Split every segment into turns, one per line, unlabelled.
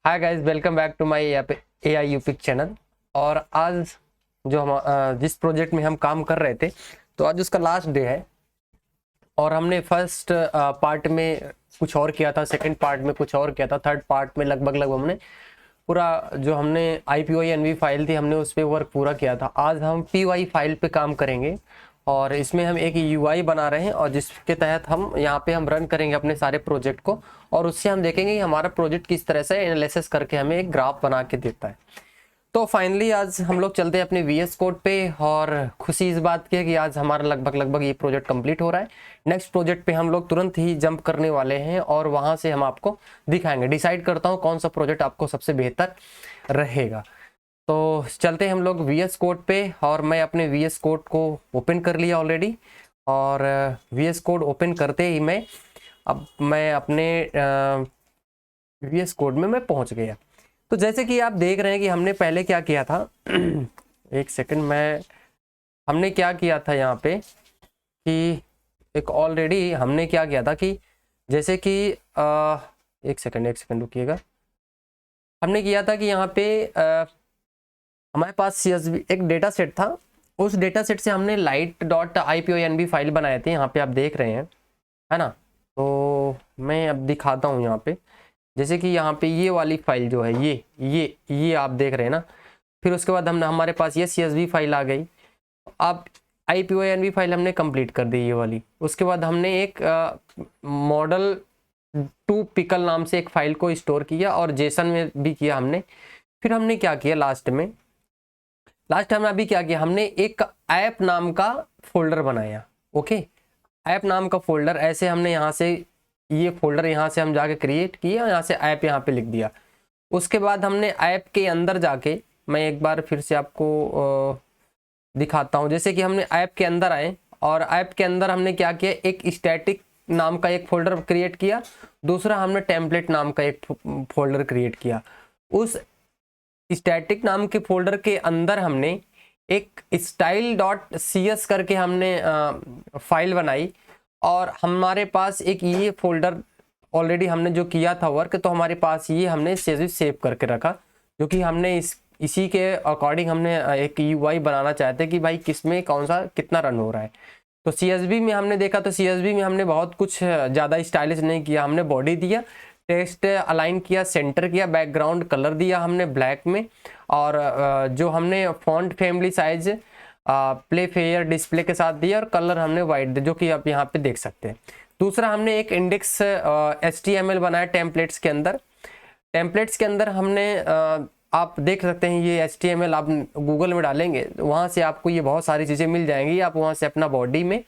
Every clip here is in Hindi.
Hi guys, welcome back to my A I यूपिक चैनल। और आज जो हम जिस प्रोजेक्ट में हम काम कर रहे थे, तो आज उसका लास्ट डे है। और हमने फर्स्ट पार्ट में कुछ और किया था, सेकंड पार्ट में कुछ और किया था, थर्ड पार्ट में लगभग हमने पूरा जो हमने IPY NV फाइल थी हमने उस पर वर्क पूरा किया था। आज हम PY फाइल पे काम करेंगे और इसमें हम एक UI बना रहे हैं और जिसके तहत हम यहाँ पे हम रन करेंगे अपने सारे प्रोजेक्ट को। और उससे हम देखेंगे कि हमारा प्रोजेक्ट किस तरह से एनालिसिस करके हमें एक ग्राफ बना के देता है। तो फाइनली आज हम लोग चलते हैं अपने VS कोड पे। और खुशी इस बात की है कि आज हमारा लगभग ये प्रोजेक्ट कंप्लीट हो रहा है। नेक्स्ट प्रोजेक्ट पे हम लोग तुरंत ही जंप करने वाले हैं और वहां से हम आपको दिखाएंगे। डिसाइड करता हूँ कौन सा प्रोजेक्ट आपको सबसे बेहतर रहेगा। तो चलते हैं हम लोग VS कोड पे। और मैं अपने VS कोड को ओपन कर लिया ऑलरेडी। और VS कोड ओपन करते ही मैं अपने VS कोड में मैं पहुंच गया। तो जैसे कि आप देख रहे हैं कि हमने पहले क्या किया था एक सेकंड में हमने क्या किया था यहाँ पे कि एक ऑलरेडी हमने क्या किया था कि जैसे कि एक सेकंड रुकिएगा। हमने किया था कि यहाँ पे हमारे पास CSV एक डेटा सेट था। उस डेटा सेट से हमने light.ipynb फाइल बनाए थे, यहाँ पे आप देख रहे हैं, है ना। तो मैं अब दिखाता हूँ यहाँ पे। जैसे कि यहाँ पे ये वाली फाइल जो है ये आप देख रहे हैं ना। फिर उसके बाद हमारे पास ये CSV फाइल आ गई। अब IPynb फाइल हमने कंप्लीट कर दी ये वाली। उसके बाद हमने एक मॉडल टू पिकल नाम से एक फाइल को स्टोर किया और जेसन में भी किया हमने। फिर हमने क्या किया लास्ट हमने अभी क्या किया, हमने एक ऐप नाम का फोल्डर बनाया। ओके, ऐप नाम का फोल्डर ऐसे हमने यहाँ से ये फोल्डर यहाँ से हम जाके क्रिएट किया, यहाँ से ऐप यहाँ पे लिख दिया। उसके बाद हमने ऐप के अंदर जाके मैं एक बार फिर से आपको दिखाता हूँ। जैसे कि हमने ऐप के अंदर आए और ऐप के अंदर हमने क्या किया, एक स्टैटिक नाम का एक फोल्डर क्रिएट किया, दूसरा हमने टेम्पलेट नाम का एक फोल्डर क्रिएट किया। उस स्टैटिक नाम के फोल्डर के अंदर हमने एक style.cs करके हमने फाइल बनाई। और हमारे पास एक ये फोल्डर ऑलरेडी हमने जो किया था वर्क, तो हमारे पास ये हमने सेव करके रखा, जो कि हमने इसी के अकॉर्डिंग हमने एक UI बनाना चाहते कि भाई किसमें कौन सा कितना रन हो रहा है। तो CSV में हमने देखा, तो CSV में हमने बहुत कुछ ज़्यादा स्टाइलिश नहीं किया। हमने बॉडी दिया, टेक्स्ट अलाइन किया, सेंटर किया, बैकग्राउंड कलर दिया हमने ब्लैक में। और जो हमने font family size play fair display के साथ दिया और कलर हमने वाइट दिया, जो कि आप यहाँ पे देख सकते हैं। दूसरा हमने एक इंडेक्स HTML बनाया टेम्पलेट्स के अंदर। टेम्पलेट्स के अंदर हमने आप देख सकते हैं ये HTML आप गूगल में डालेंगे वहाँ से आपको ये बहुत सारी चीज़ें मिल जाएंगी। आप वहाँ से अपना बॉडी में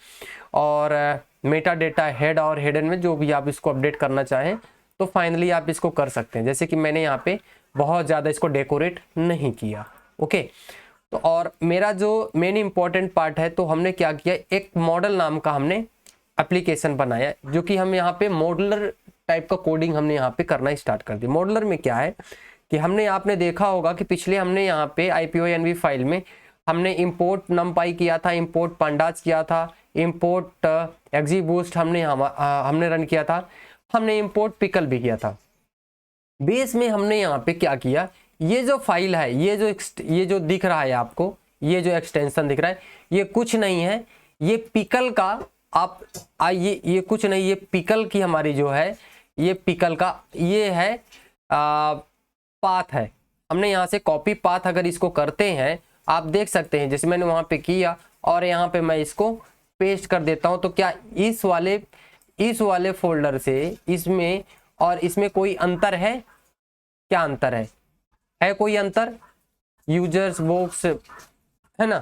और मेटा डेटा हेड और हेडन में जो भी आप इसको अपडेट करना चाहें तो फाइनली आप इसको कर सकते हैं। जैसे कि मैंने यहाँ पे बहुत ज़्यादा इसको डेकोरेट नहीं किया। ओके, तो और मेरा जो मेन इंपॉर्टेंट पार्ट है, तो हमने क्या किया, एक मॉडल नाम का हमने एप्लीकेशन बनाया, जो कि हम यहाँ पे मॉडलर टाइप का कोडिंग हमने यहाँ पे करना स्टार्ट कर दी। मॉडलर में क्या है कि आपने देखा होगा कि पिछले हमने यहाँ पे IPynb फाइल में हमने इंपोर्ट numpy किया था, इंपोर्ट pandas किया था, इंपोर्ट XGBoost हमने रन किया था, हमने इंपोर्ट पिकल भी किया था। बेस में हमने यहाँ पे क्या किया, ये जो फाइल है, ये जो दिख रहा है आपको, ये जो एक्सटेंशन दिख रहा है, ये कुछ नहीं है, ये पिकल का आप ये कुछ नहीं, ये पिकल की हमारी जो है, ये पिकल का ये है पाथ है। हमने यहाँ से कॉपी पाथ अगर इसको करते हैं, आप देख सकते हैं जैसे मैंने वहाँ पे किया और यहाँ पे मैं इसको पेस्ट कर देता हूँ, तो क्या इस वाले फोल्डर से इसमें और इसमें कोई अंतर है? क्या अंतर है कोई अंतर? यूजर्स बॉक्स है ना,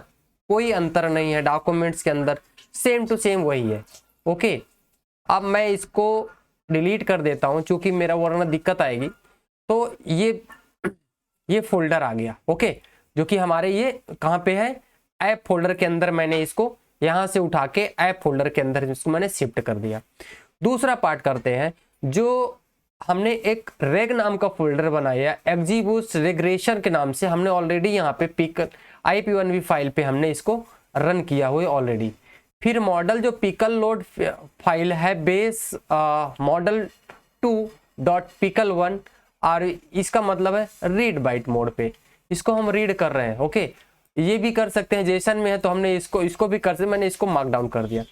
कोई अंतर नहीं है। डॉक्यूमेंट्स के अंदर सेम टू सेम वही है। ओके, अब मैं इसको डिलीट कर देता हूं क्योंकि मेरा वरना दिक्कत आएगी। तो ये फोल्डर आ गया। ओके, जो कि हमारे ये कहाँ पे है, ऐप फोल्डर के अंदर। मैंने इसको यहाँ से उठा के ऐप फोल्डर के अंदर इसको मैंने शिफ्ट कर दिया। दूसरा पार्ट करते हैं, जो हमने एक रेग नाम का फोल्डर बनाया XGBoost रिग्रेशन के नाम से। हमने ऑलरेडी यहाँ पे पिकल IPynb फाइल पे हमने इसको रन किया हुआ ऑलरेडी। फिर मॉडल जो पिकल लोड फाइल है बेस मॉडल 2.pickle1 और इसका मतलब है रीड बाइट मोड पे, इसको हम रीड कर रहे हैं। ओके, ये भी कर सकते हैं, जेसन में है तो हमने इसको भी कर सकते, मैंने इसको मार्क डाउन कर दिया।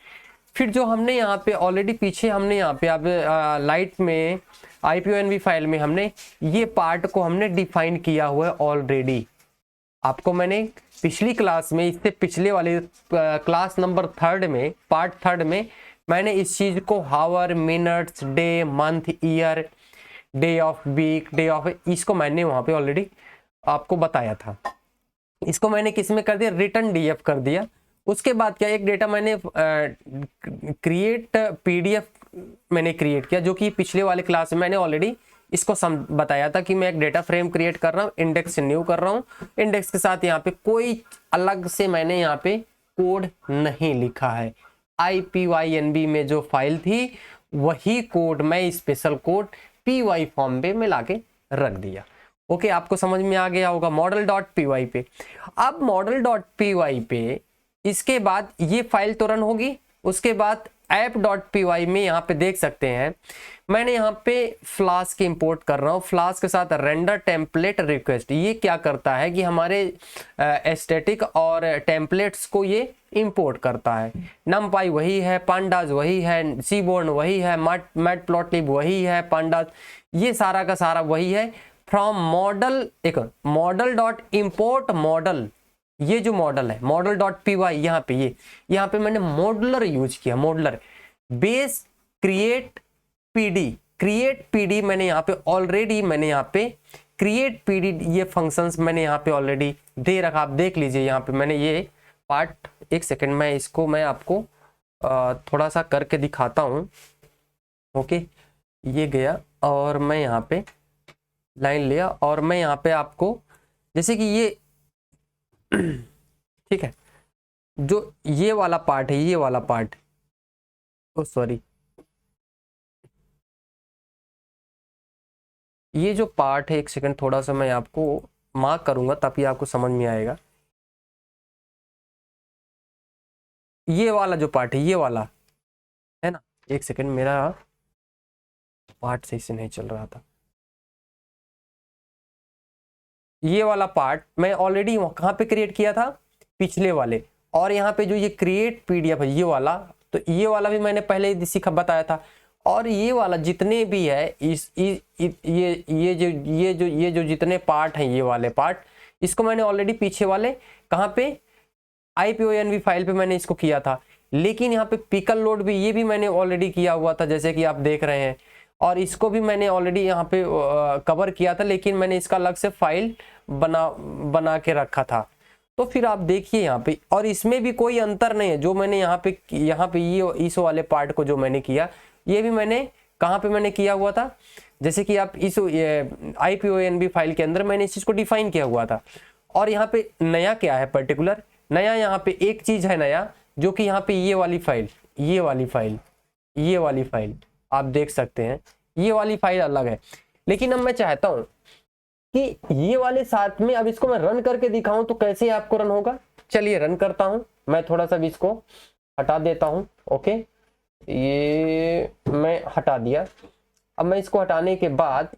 फिर जो हमने यहाँ पे ऑलरेडी पीछे हमने यहाँ पे अब लाइट में IPONV फाइल में हमने ये पार्ट को हमने डिफाइन किया हुआ है ऑलरेडी। आपको मैंने पिछली क्लास में, इससे पिछले वाले क्लास नंबर 3 में, पार्ट 3 में मैंने इस चीज को hour, minutes, day, month, year, day of week, day of, इसको मैंने वहां पे ऑलरेडी आपको बताया था। इसको मैंने किस में कर दिया, रिटर्न DF कर दिया। उसके बाद क्या, एक डेटा मैंने क्रिएट PDF मैंने क्रिएट किया, जो कि पिछले वाले क्लास में मैंने ऑलरेडी इसको बताया था कि मैं एक डेटा फ्रेम क्रिएट कर रहा हूँ, इंडेक्स से न्यू कर रहा हूँ। इंडेक्स के साथ यहाँ पे कोई अलग से मैंने यहाँ पे कोड नहीं लिखा है। IPYNB में जो फाइल थी वही कोड मैं स्पेशल कोड PY फॉर्म पे मैं लाके रख दिया। ओके, आपको समझ में आ गया होगा model.py पे। अब model.py पे इसके बाद ये फाइल तो रन होगी, उसके बाद app.py में यहाँ पे देख सकते हैं मैंने यहाँ पे फ्लास्क इंपोर्ट कर रहा हूँ, फ्लास्क के साथ रेंडर टेम्पलेट रिक्वेस्ट। ये क्या करता है कि हमारे एस्थेटिक और टेम्पलेट्स को ये इंपोर्ट करता है। numpy वही है, pandas वही है, सीबोर्न वही है, मैटप्लॉटलिब वही है, pandas, ये सारा का सारा वही है। फ्रॉम मॉडल, एक मॉडल डॉट इम्पोर्ट मॉडल, ये जो मॉडल है model.py, यहाँ पे मैंने मॉडलर यूज किया, मॉडलर बेस क्रिएट PD मैंने यहाँ पे ऑलरेडी, मैंने यहाँ पे क्रिएट PD ये फंक्शंस मैंने यहाँ पे ऑलरेडी दे रखा। आप देख लीजिए यहाँ पे मैंने ये पार्ट, एक सेकंड में इसको मैं आपको थोड़ा सा करके दिखाता हूँ। ओके, ये गया और मैं यहाँ पे लाइन लिया और मैं यहाँ पे आपको, जैसे कि ये ठीक है, जो ये वाला पार्ट है, ये वाला पार्ट, ओ सॉरी, ये जो पार्ट है, एक सेकंड थोड़ा सा मैं आपको मार्क करूंगा तभी आपको समझ में आएगा। ये वाला जो पार्ट है, ये वाला है ना, एक सेकंड, मेरा पार्ट सही से नहीं चल रहा था। ये वाला पार्ट मैं ऑलरेडी कहाँ पे क्रिएट किया था, पिछले वाले। और यहाँ पे जो ये क्रिएट PDF है ये वाला, तो ये वाला भी मैंने पहले ही सीखा बताया था। और ये वाला जितने भी है ये जो जितने पार्ट हैं, ये वाले पार्ट, इसको मैंने ऑलरेडी पीछे वाले कहाँ पे IPONV फाइल पे मैंने इसको किया था। लेकिन यहाँ पे पिकल लोड भी, ये भी मैंने ऑलरेडी किया हुआ था, जैसे कि आप देख रहे हैं। और इसको भी मैंने ऑलरेडी यहाँ पे कवर किया था, लेकिन मैंने इसका अलग से फाइल बना के रखा था। तो फिर आप देखिए यहाँ पे, और इसमें भी कोई अंतर नहीं है। जो मैंने यहाँ पे ये इस वाले पार्ट को जो मैंने किया, ये भी मैंने कहाँ पे मैंने किया हुआ था, जैसे कि आप इस IPONV फाइल के अंदर मैंने इस चीज को डिफाइन किया हुआ था। और यहाँ पे नया क्या है, पर्टिकुलर नया यहाँ पे एक चीज है नया, जो कि यहाँ पे ये वाली फाइल आप देख सकते हैं, ये वाली फाइल अलग है। लेकिन अब मैं चाहता हूं कि ये वाले साथ में, अब इसको मैं रन करके दिखाऊं तो कैसे आपको रन होगा। चलिए रन करता हूं, मैं थोड़ा सा भी इसको हटा देता हूं। ओके, ये मैं हटा दिया। अब मैं इसको हटाने के बाद,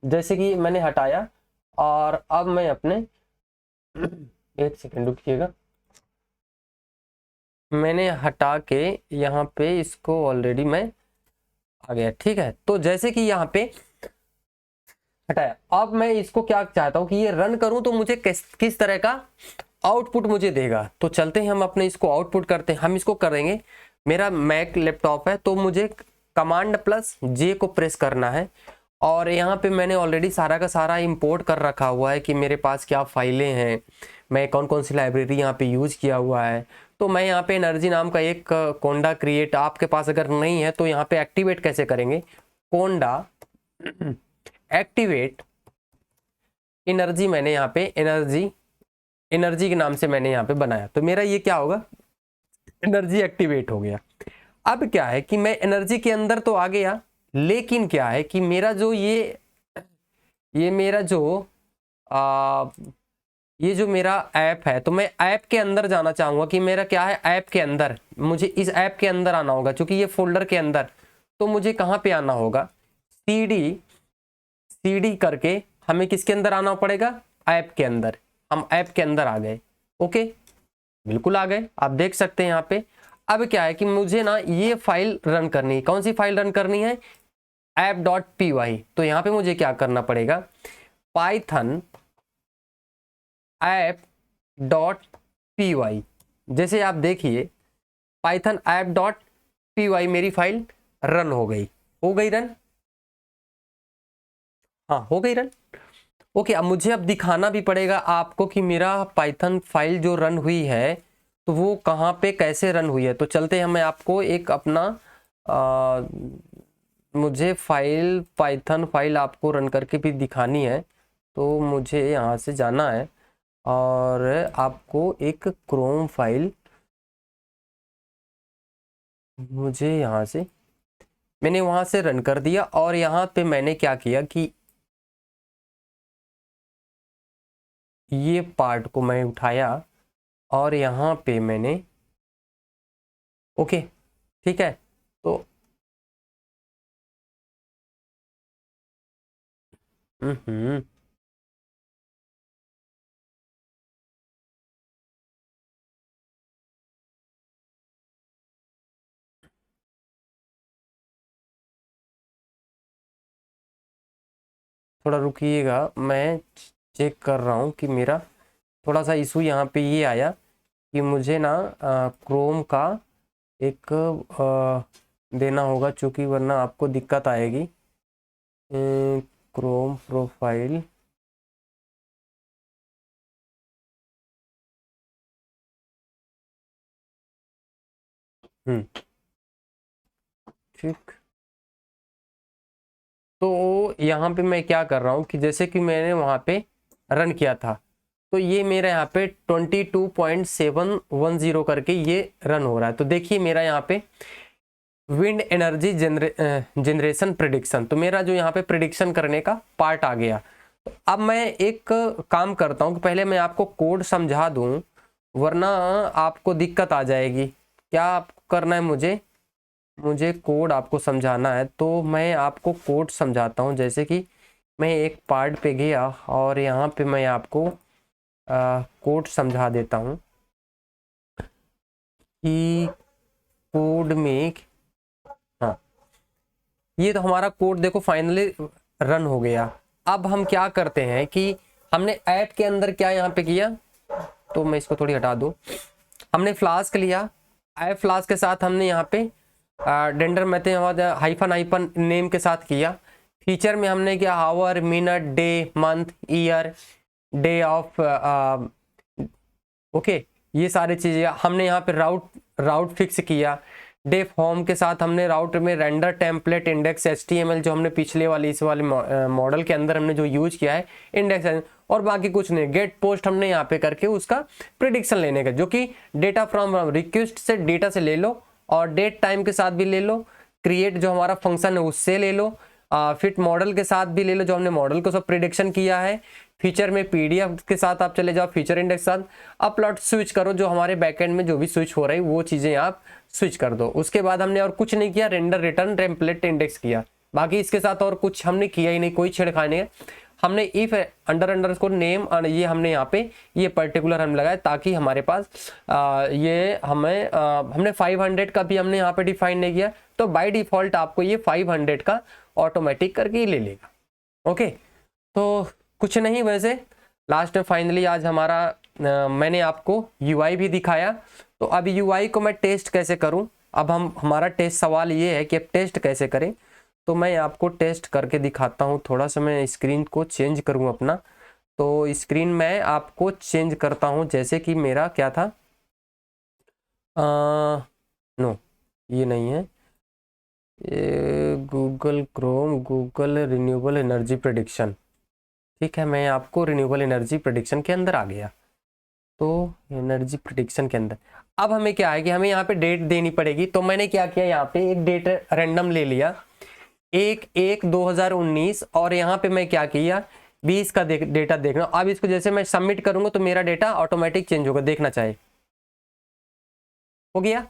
जैसे कि मैंने हटाया, और अब मैं अपने एक सेकंड रुकिएगा, मैंने हटा के यहाँ पे इसको ऑलरेडी मैं आ गया। ठीक है, तो जैसे कि यहाँ पे हटाया, अब मैं इसको क्या चाहता हूँ कि ये रन करूँ तो मुझे किस तरह का आउटपुट मुझे देगा। तो चलते हैं हम अपने इसको आउटपुट करते हैं। हम इसको करेंगे, मेरा मैक लैपटॉप है तो मुझे Command+J को प्रेस करना है। और यहाँ पे मैंने ऑलरेडी सारा का सारा इंपोर्ट कर रखा हुआ है कि मेरे पास क्या फाइलें हैं, मैं कौन कौन सी लाइब्रेरी यहाँ पे यूज किया हुआ है। तो मैं यहाँ पे एनर्जी नाम का एक कोंडा क्रिएट, आपके पास अगर नहीं है तो यहाँ पे एक्टिवेट कैसे करेंगे, कोंडा एक्टिवेट एनर्जी, मैंने यहाँ पे एनर्जी के नाम से मैंने यहाँ पे बनाया। तो मेरा ये क्या होगा, एनर्जी एक्टिवेट हो गया। अब क्या है कि मैं एनर्जी के अंदर तो आ गया, लेकिन क्या है कि मेरा जो ये जो मेरा ऐप है, तो मैं ऐप के अंदर जाना चाहूँगा कि मेरा क्या है, ऐप के अंदर, मुझे इस ऐप के अंदर आना होगा। क्योंकि ये फोल्डर के अंदर, तो मुझे कहाँ पे आना होगा, CD cd करके हमें किसके अंदर आना पड़ेगा, ऐप के अंदर। हम ऐप के अंदर आ गए, ओके, बिल्कुल आ गए, आप देख सकते हैं यहाँ पे। अब क्या है कि मुझे ना ये फाइल रन करनी है। कौन सी फाइल रन करनी है, app.py। तो यहाँ पे मुझे क्या करना पड़ेगा, पाइथन app.py। जैसे आप देखिए पाइथन app.py मेरी फाइल रन हो गई रन, हाँ हो गई रन, ओके। अब मुझे अब दिखाना भी पड़ेगा आपको कि मेरा पाइथन फाइल जो रन हुई है तो वो कहाँ पे कैसे रन हुई है। तो चलते हैं, मैं आपको एक अपना मुझे फाइल पाइथन फाइल आपको रन करके भी दिखानी है। तो मुझे यहाँ से जाना है और आपको एक क्रोम फाइल, मुझे यहाँ से मैंने वहाँ से रन कर दिया और यहाँ पे मैंने क्या किया कि ये पार्ट को मैं उठाया और यहाँ पे मैंने, ओके ठीक है, तो थोड़ा रुकिएगा, मैं चेक कर रहा हूँ कि मेरा थोड़ा सा इशू यहाँ पे ये आया कि मुझे ना क्रोम का एक देना होगा, चूँकि वरना आपको दिक्कत आएगी। क्रोम प्रोफाइल, ठीक। तो यहाँ पे मैं क्या कर रहा हूँ कि जैसे कि मैंने वहाँ पे रन किया था तो ये मेरा यहाँ पे 22.710 करके ये रन हो रहा है। तो देखिए मेरा यहाँ पे विंड एनर्जी जनरेशन प्रिडिक्शन, तो मेरा जो यहाँ पे प्रिडिक्शन करने का पार्ट आ गया। तो अब मैं एक काम करता हूँ कि पहले मैं आपको कोड समझा दूँ, वरना आपको दिक्कत आ जाएगी। क्या आपको करना है, मुझे कोड आपको समझाना है। तो मैं आपको कोड समझाता हूँ। जैसे कि मैं एक पार्ट पे गया और यहाँ पे मैं आपको कोड समझा देता हूँ कि कोड में, हाँ ये तो हमारा कोड देखो फाइनली रन हो गया। अब हम क्या करते हैं कि हमने ऐप के अंदर क्या यहाँ पे किया, तो मैं इसको थोड़ी हटा दूँ। हमने फ्लास्क लिया, ऐप फ्लास्क के साथ हमने यहाँ पे dunder method hyphen hyphen name के साथ किया। फीचर में हमने किया hour, minute, day, month, year, day of, okay, ये सारी चीज़ें हमने यहाँ पे राउट फिक्स किया। डेफ होम के साथ हमने राउट में रेंडर टेम्पलेट इंडेक्स HTML जो हमने पिछले वाली इस वाले मॉडल के अंदर हमने जो यूज किया है इंडेक्स, और बाकी कुछ नहीं। गेट पोस्ट हमने यहाँ पे करके उसका प्रिडिक्शन लेने का, जो कि डेटा फ्रॉम रिक्वेस्ट से डेटा से ले लो और डेट टाइम के साथ भी ले लो, क्रिएट जो हमारा फंक्शन है उससे ले लो, फिट मॉडल के साथ भी ले लो जो हमने मॉडल को सब प्रिडिक्शन किया है। फीचर में PDF के साथ आप चले जाओ, फीचर इंडेक्स के साथ अपलोड स्विच करो, जो हमारे बैकएंड में जो भी स्विच हो रही है वो चीज़ें आप स्विच कर दो। उसके बाद हमने और कुछ नहीं किया, रेंडर रिटर्न टेम्पलेट इंडेक्स किया। बाकी इसके साथ और कुछ हमने किया ही नहीं, कोई छेड़खानी है। हमने इफ अंडरस्कोर नेम ये हमने यहाँ पे ये पर्टिकुलर हम लगाए ताकि हमारे पास ये हमने 500 का भी हमने यहाँ पे डिफाइन नहीं किया, तो बाय डिफॉल्ट आपको ये 500 का ऑटोमेटिक करके ही ले लेगा। ओके, तो कुछ नहीं, वैसे लास्ट में फाइनली आज हमारा मैंने आपको UI भी दिखाया। तो अब UI को मैं टेस्ट कैसे करूं, अब हमारा टेस्ट सवाल ये है कि अब टेस्ट कैसे करें। तो मैं आपको टेस्ट करके दिखाता हूं। थोड़ा सा मैं स्क्रीन को चेंज करूं अपना, तो स्क्रीन मैं आपको चेंज करता हूं। जैसे कि मेरा क्या था, नो ये नहीं है, ये Google Chrome, Google renewable energy prediction, ठीक है। मैं आपको रिन्यूएबल एनर्जी प्रेडिक्शन के अंदर आ गया। तो एनर्जी प्रेडिक्शन के अंदर अब हमें क्या है कि हमें यहाँ पे डेट देनी पड़ेगी। तो मैंने क्या किया, यहाँ पे एक डेट रैंडम ले लिया, 1/1/2019, और यहाँ पे मैं क्या किया 20 का डेटा देखना। अब इसको जैसे मैं सबमिट करूंगा तो मेरा डेटा ऑटोमेटिक चेंज होगा, देखना चाहे हो गया।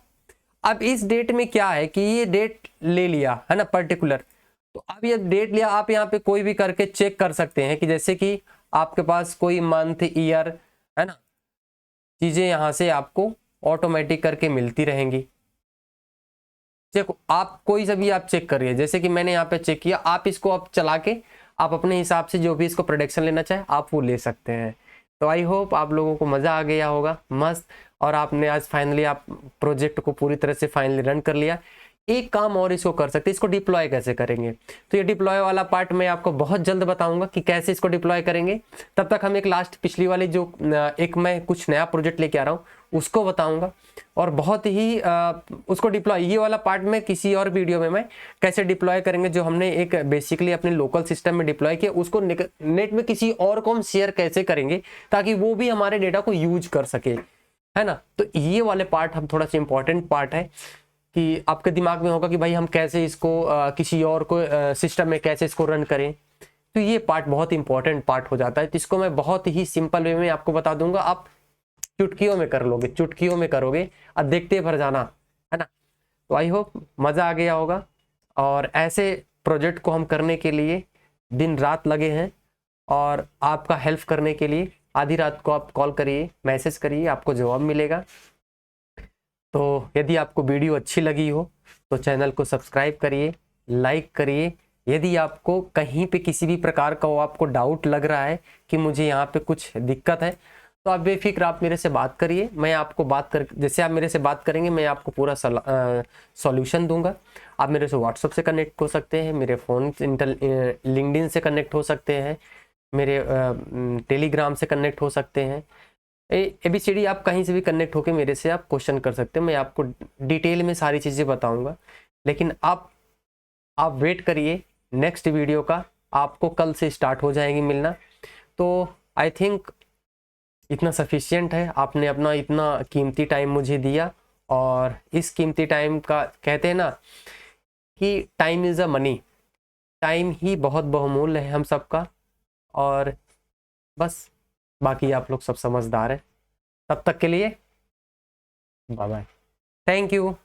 अब इस डेट में क्या है कि ये डेट ले लिया है ना पर्टिकुलर, तो आप ये डेट लिया, आप यहाँ पे कोई भी करके चेक कर सकते हैं कि जैसे कि आपके पास कोई मंथ ईयर है ना, चीजें यहाँ से आपको ऑटोमेटिक करके मिलती रहेंगी। देखो आप कोई सा भी आप चेक करिए, जैसे कि मैंने यहाँ पे चेक किया, आप इसको आप चला के आप अपने हिसाब से जो भी इसको प्रोडक्शन लेना चाहे आप वो ले सकते हैं। तो आई होप आप लोगों को मज़ा आ गया होगा मस्त, और आपने आज फाइनली आप प्रोजेक्ट को पूरी तरह से फाइनली रन कर लिया। एक काम और इसको कर सकते हैं, इसको डिप्लॉय कैसे करेंगे। तो ये डिप्लॉय वाला पार्ट मैं आपको बहुत जल्द बताऊंगा कि कैसे इसको डिप्लॉय करेंगे। तब तक हम एक लास्ट पिछली वाली जो एक मैं कुछ नया प्रोजेक्ट लेके आ रहा हूँ उसको बताऊंगा, और बहुत ही उसको डिप्लॉय ये वाला पार्ट में किसी और वीडियो में मैं कैसे डिप्लॉय करेंगे, जो हमने एक बेसिकली अपने लोकल सिस्टम में डिप्लॉय किया उसको नेट में किसी और को हम शेयर कैसे करेंगे ताकि वो भी हमारे डेटा को यूज कर सके, है ना। तो ये वाले पार्ट हम थोड़ा सा इंपॉर्टेंट पार्ट है कि आपके दिमाग में होगा कि भाई हम कैसे इसको किसी और को सिस्टम में कैसे इसको रन करें। तो ये पार्ट बहुत इंपॉर्टेंट पार्ट हो जाता है, तो इसको मैं बहुत ही सिंपल वे में आपको बता दूंगा, आप चुटकियों में कर लोगे, चुटकियों में करोगे और देखते भर जाना, है ना। तो आई होप मज़ा आ गया होगा, और ऐसे प्रोजेक्ट को हम करने के लिए दिन रात लगे हैं, और आपका हेल्प करने के लिए आधी रात को आप कॉल करिए, मैसेज करिए, आपको जवाब मिलेगा। तो यदि आपको वीडियो अच्छी लगी हो तो चैनल को सब्सक्राइब करिए, लाइक करिए। यदि आपको कहीं पे किसी भी प्रकार का आपको डाउट लग रहा है कि मुझे यहाँ पे कुछ दिक्कत है, तो आप बेफिक्र आप मेरे से बात करिए, मैं आपको बात कर जैसे आप मेरे से बात करेंगे मैं आपको पूरा सॉल्यूशन दूंगा। आप मेरे से व्हाट्सएप से कनेक्ट हो सकते हैं, मेरे फ़ोन लिंक्डइन से कनेक्ट हो सकते हैं, मेरे टेलीग्राम से कनेक्ट हो सकते हैं, ABCD आप कहीं से भी कनेक्ट होकर मेरे से आप क्वेश्चन कर सकते हैं, मैं आपको डिटेल में सारी चीज़ें बताऊंगा। लेकिन आप वेट करिए नेक्स्ट वीडियो का, आपको कल से स्टार्ट हो जाएगी मिलना। तो आई थिंक इतना सफिशिएंट है, आपने अपना इतना कीमती टाइम मुझे दिया, और इस कीमती टाइम का कहते हैं ना कि time is a money, time ही बहुत बहुमूल्य है हम सबका। और बस बाकी आप लोग सब समझदार हैं। तब तक के लिए बाय बाय, थैंक यू।